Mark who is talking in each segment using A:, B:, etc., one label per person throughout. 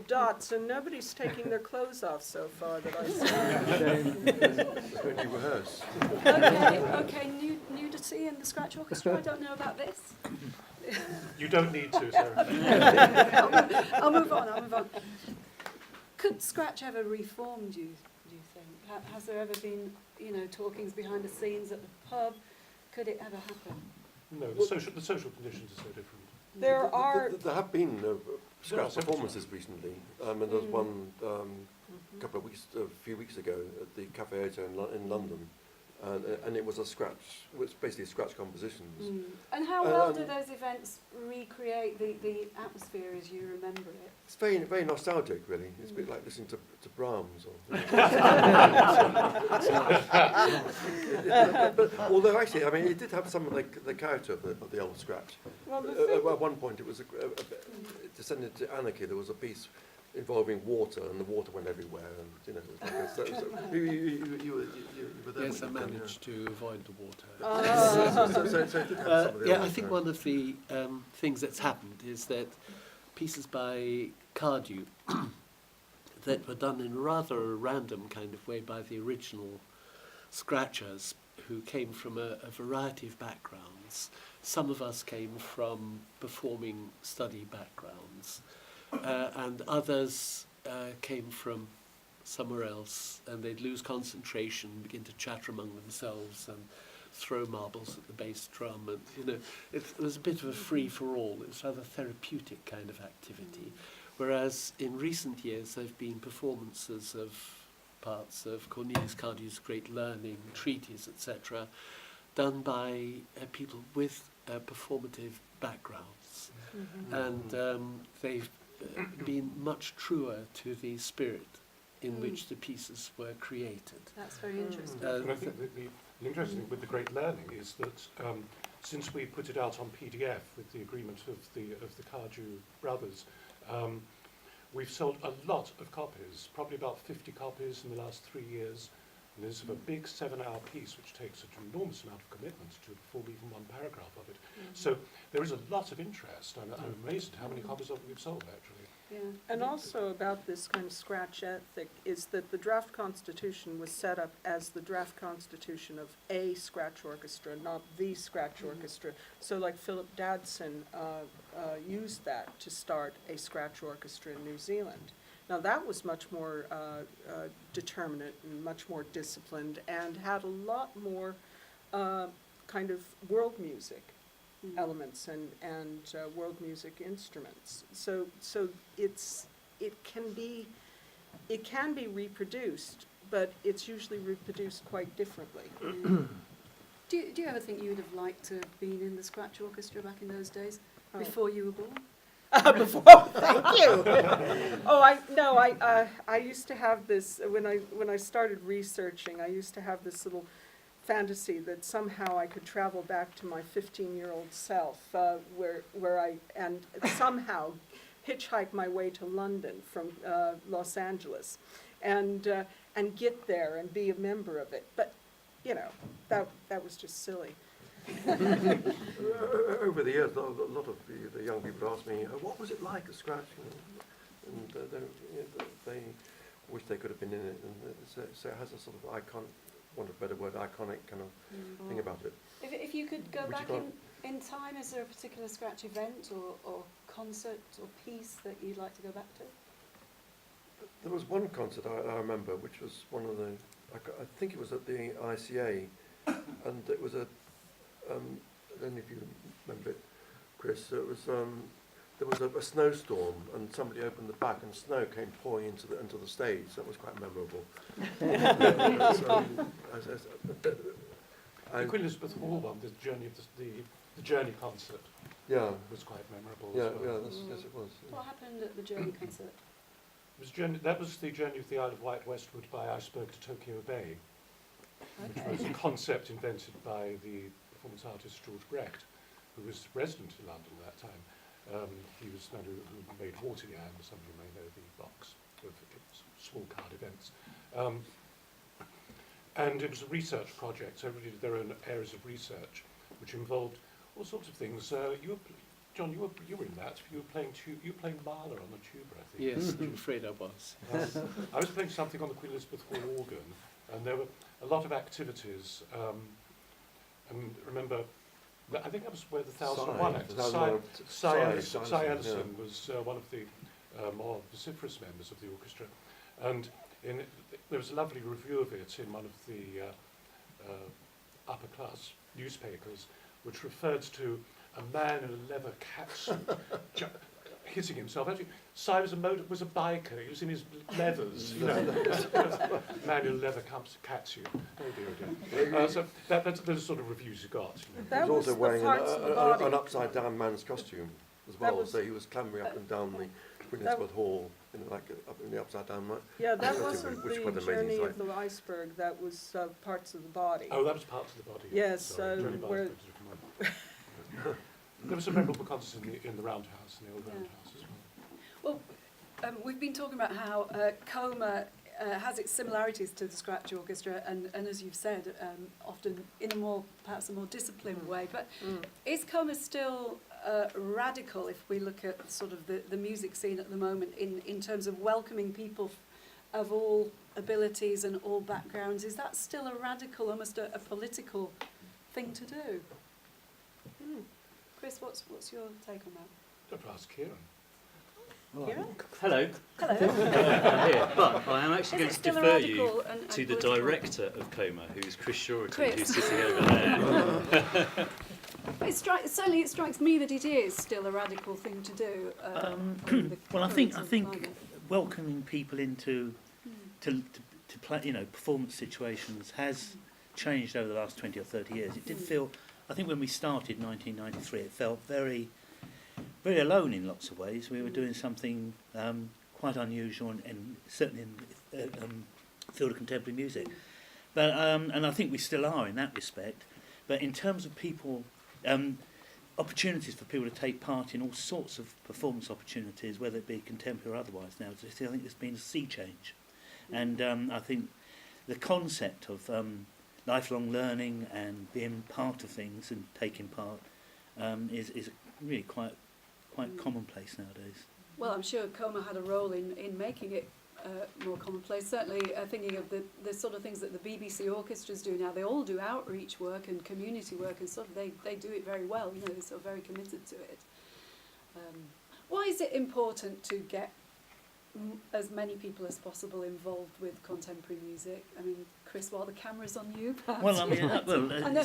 A: dots, and nobody's taking their clothes off so far that I see.
B: When you rehearse.
C: Okay, nudity in the scratch orchestra. I don't know about this.
D: You don't need to, Sarah.
C: I'll move on. Could scratch ever reform, do you think? Has there ever been, talkings behind the scenes at the pub? Could it ever happen?
D: No, the social conditions are so different.
A: There
B: have been scratch performances recently, and there was one a few weeks ago at the Café Oto in London, and it was basically scratch compositions.
C: And how well do those events recreate the atmosphere as you remember it?
B: It's very, very nostalgic, really. It's a bit like listening to Brahms. But although actually, I mean, it did have some of the character of the old scratch.
A: Well,
B: at one point, it it descended to anarchy. There was a piece involving water, and the water went everywhere, and you were there.
E: Yes, I managed to avoid the water. I think one of the things that's happened is that pieces by Cardew that were done in rather a random kind of way by the original scratchers, who came from a variety of backgrounds. Some of us came from performing study backgrounds, and others came from somewhere else, and they'd lose concentration, begin to chatter among themselves and throw marbles at the bass drum, and it was a bit of a free-for-all. It was rather therapeutic kind of activity, whereas in recent years there have been performances of parts of Cornelius Cardew's great learning, treatise, etc., done by people with performative backgrounds, and they've been much truer to the spirit in which the pieces were created.
C: That's very interesting.
D: And I think the interesting thing with the great learning is that since we put it out on PDF with the agreement of the Cardew brothers, we've sold a lot of copies, probably about 50 copies in the last 3 years. And there's a big 7-hour piece which takes an enormous amount of commitment to perform even one paragraph of it. So there is a lot of interest. I'm amazed at how many copies of it we've sold, actually.
C: Yeah.
A: And also about this kind of scratch ethic is that the draft constitution was set up as the draft constitution of a scratch orchestra, not the scratch orchestra. So like Philip Dadson used that to start a scratch orchestra in New Zealand. Now that was much more determinate and much more disciplined and had a lot more kind of world music elements and world music instruments. So it can be reproduced, but it's usually reproduced quite differently.
C: Do you ever think you would have liked to have been in the scratch orchestra back in those days, before you were born?
A: Thank you. I used to have this when I started researching. I used to have this little fantasy that somehow I could travel back to my 15-year-old self, where I somehow hitchhike my way to London from Los Angeles, and get there and be a member of it. But that was just silly.
B: Over the years, a lot of the young people ask me, what was it like at Scratch? And they wish they could have been in it. And so it has a sort of want a better word, iconic kind of thing about it.
C: If you could go back in time, is there a particular Scratch event or concert or piece that you'd like to go back to?
B: There was one concert I remember, which was one of the, I think it was at the ICA, and it was I don't know if you remember it, Chris. It was there was a snowstorm, and somebody opened the back, and snow came pouring into the stage. That was quite memorable.
D: The Queen Elizabeth Hall one, the Journey concert.
B: Yeah,
D: was quite memorable.
B: Yeah,
D: as well.
B: yes, it was. Yeah.
C: What happened at the Journey concert?
D: That was the Journey of the Isle of Wight westward by Iceberg to Tokyo Bay, which was a concept invented by the performance artist George Brecht, who was resident in London at that time. He was the man who made Watergang, some of you may know the box of small card events. And it was a research project, so everybody did their own areas of research, which involved all sorts of things. John, you were in that. You were playing Mahler on the tuba, I think.
E: Yes, I'm afraid I was.
D: I was playing something on the Queen Elizabeth Hall organ, and there were a lot of activities. And remember, I think that was where the 1001 Act. Cy Ellison was one of the more vociferous members of the orchestra, and there was a lovely review of it in one of the upper class newspapers, which referred to a man in a leather catsuit hitting himself. Actually, Cy was a biker. He was in his leathers, you know. Man in a leather catsuit. Oh dear, oh dear. So that's the sort of reviews you got. You know.
A: That
B: He was also
A: was the
B: wearing
A: parts of the body.
B: an upside-down man's costume as
A: That
B: well,
A: was-
B: so he was clambering up and down the Queen
A: that-
B: Elizabeth Hall, up in the upside-down man.
A: Yeah, that
B: Which
A: wasn't
B: was
A: the
B: quite an amazing
A: journey
B: sight.
A: of the iceberg, that was parts of the body.
D: Oh, that was parts of the body.
A: Yes,
D: Sorry, Johnny Barnes
A: where-
D: was a different one. There were some memorable concerts in the Roundhouse, in the old
C: Yeah.
D: Roundhouse as well.
C: Well, we've been talking about how CoMA has its similarities to the Scratch Orchestra, and as you've said, often in perhaps a more disciplined way. But is CoMA still radical if we look at sort of the music scene at the moment in terms of welcoming people of all abilities and all backgrounds? Is that still a radical, almost a political thing to do? Chris, what's your take on that?
D: Don't ask Kieran.
A: Kieran?
F: Hello,
C: Hello.
F: I'm here, but I am actually
C: Is
F: going
C: it
F: to
C: still a
F: defer you
C: radical and
F: to the
C: political?
F: director of CoMA, who's Chris Surety,
C: Chris.
F: who's sitting over there.
C: Certainly it strikes me that it is still a radical thing to do. under the
G: Well, I
C: current
G: think
C: climate.
G: welcoming people into to play, performance situations has changed over the last 20 or 30 years. It did feel, I think when we started in 1993, it felt very, very alone in lots of ways. We were doing something quite unusual and certainly in the field of contemporary music. But and I think we still are in that respect. But in terms of people, opportunities for people to take part in all sorts of performance opportunities, whether it be contemporary or otherwise now, I think there's been a sea change. And I think the concept of lifelong learning and being part of things and taking part is really quite commonplace nowadays.
C: Well, I'm sure CoMA had a role in making it more commonplace. Certainly, thinking of the sort of things that the BBC orchestras do now. They all do outreach work and community work, and sort of they do it very well. They're sort of very committed to it. Why is it important to get as many people as possible involved with contemporary music? I mean, Chris, while the camera's on you, perhaps.
G: Well, I mean,
C: I know.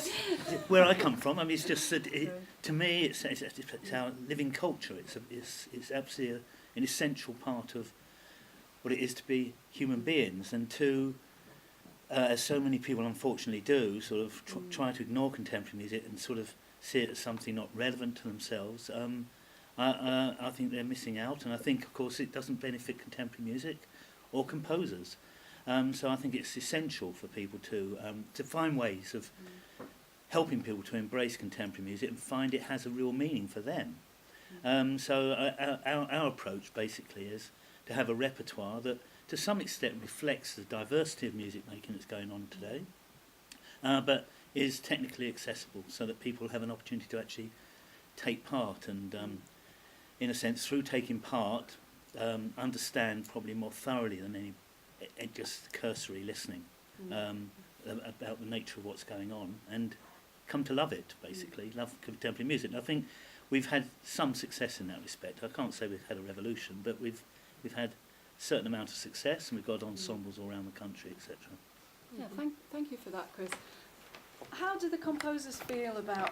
G: where I come from, I mean, it's just that to me, it's our living culture. It's absolutely an essential part of what it is to be human beings, and to, as so many people unfortunately do, sort of try to ignore contemporary music and sort of see it as something not relevant to themselves. I think they're missing out, and I think, of course, it doesn't benefit contemporary music or composers. So I think it's essential for people to find ways of helping people to embrace contemporary music and find it has a real meaning for them. So our approach basically is to have a repertoire that to some extent reflects the diversity of music making that's going on today, but is technically accessible so that people have an opportunity to actually take part and, in a sense, through taking part, understand probably more thoroughly than any just cursory listening about the nature of what's going on, and come to love it, basically, love contemporary music. And I think we've had some success in that respect. I can't say we've had a revolution, but we've had a certain amount of success, and we've got ensembles all around the country, etc.
C: Yeah, thank you for that, Chris. How do the composers feel about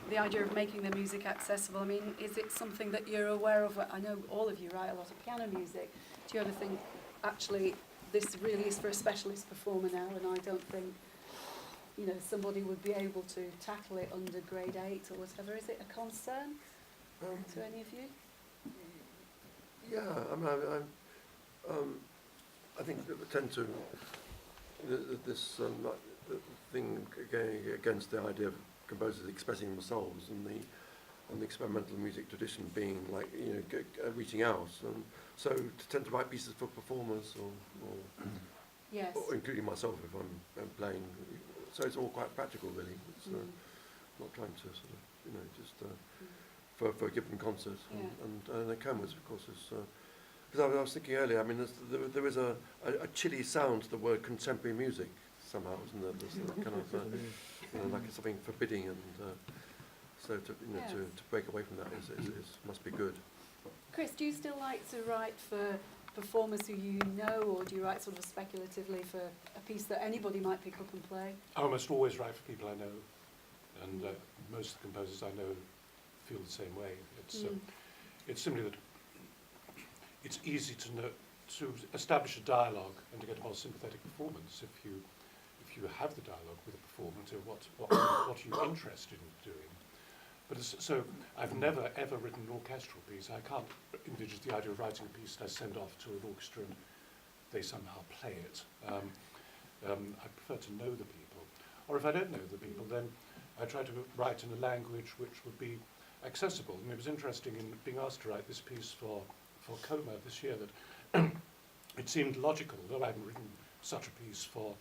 C: the idea of making their music accessible? I mean, is it something that you're aware of? I know all of you write a lot of piano music. Do you ever think, actually, this really is for a specialist performer now, and I don't think, somebody would be able to tackle it under grade 8 or whatever? Is it a concern to any of you?
B: Yeah, I think that we tend to this thing going against the idea of composers expressing themselves and the experimental music tradition being like reaching out, and so to tend to write pieces for performers or
C: Yes.
B: or including myself if I'm playing. So it's all quite practical, really. It's not trying to sort of just for a given concert.
C: Yeah.
B: And the CoMAs, of course, is... Because I was thinking earlier, I mean, there is a chilly sound to the word contemporary music somehow, isn't there? There's a kind of, like something forbidding, and so to
C: Yes.
B: to break away from that is must be good.
C: Chris, do you still like to write for performers who you know, or do you write sort of speculatively for a piece that anybody might pick up and play?
D: I almost always write for people I know, and most of the composers I know feel the same way. It's simply that it's easy to establish a dialogue and to get a more sympathetic performance if you have the dialogue with a performance, or what are you interested in doing. But so I've never ever written an orchestral piece. I can't envisage the idea of writing a piece that I send off to an orchestra and they somehow play it. I prefer to know the people. Or if I don't know the people, then I try to write in a language which would be accessible. And it was interesting in being asked to write this piece for CoMA this year that it seemed logical, though I hadn't written such a piece for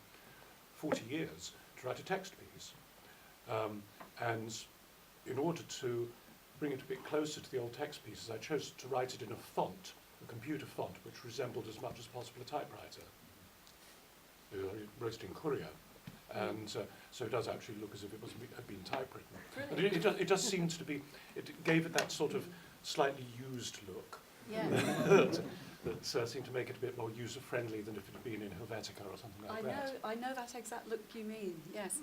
D: 40 years, to write a text piece. And in order to bring it a bit closer to the old text pieces, I chose to write it in a font, a computer font, which resembled as much as possible a typewriter. I wrote it in Courier, and so it does actually look as if it had been typewritten. And it just seems to be, it gave it that sort of slightly used look.
C: Yeah.
D: that seemed to make it a bit more user-friendly than if it had been in Helvetica or something like that.
C: I know that exact look you mean, yes.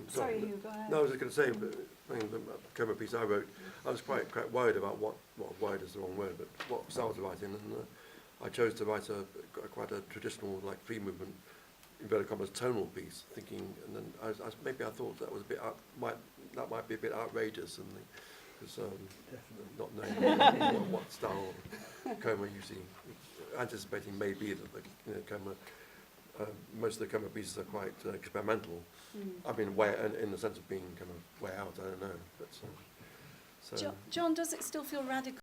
C: Sorry, Hugh, go ahead.
B: No, I was just going to say, but, I mean, the CoMA piece I wrote, I was quite worried about worried is the wrong word, but what I was writing, and I chose to write quite a traditional, like, three-movement, inverted commas, tonal piece, thinking, and then maybe I thought that was a bit that might be a bit outrageous, and because not knowing what style CoMA usually anticipating may be that the CoMA. Most of the CoMA pieces are quite experimental. I mean, in the sense of being kind of way out. I don't know, but so.
C: John, does it still feel radical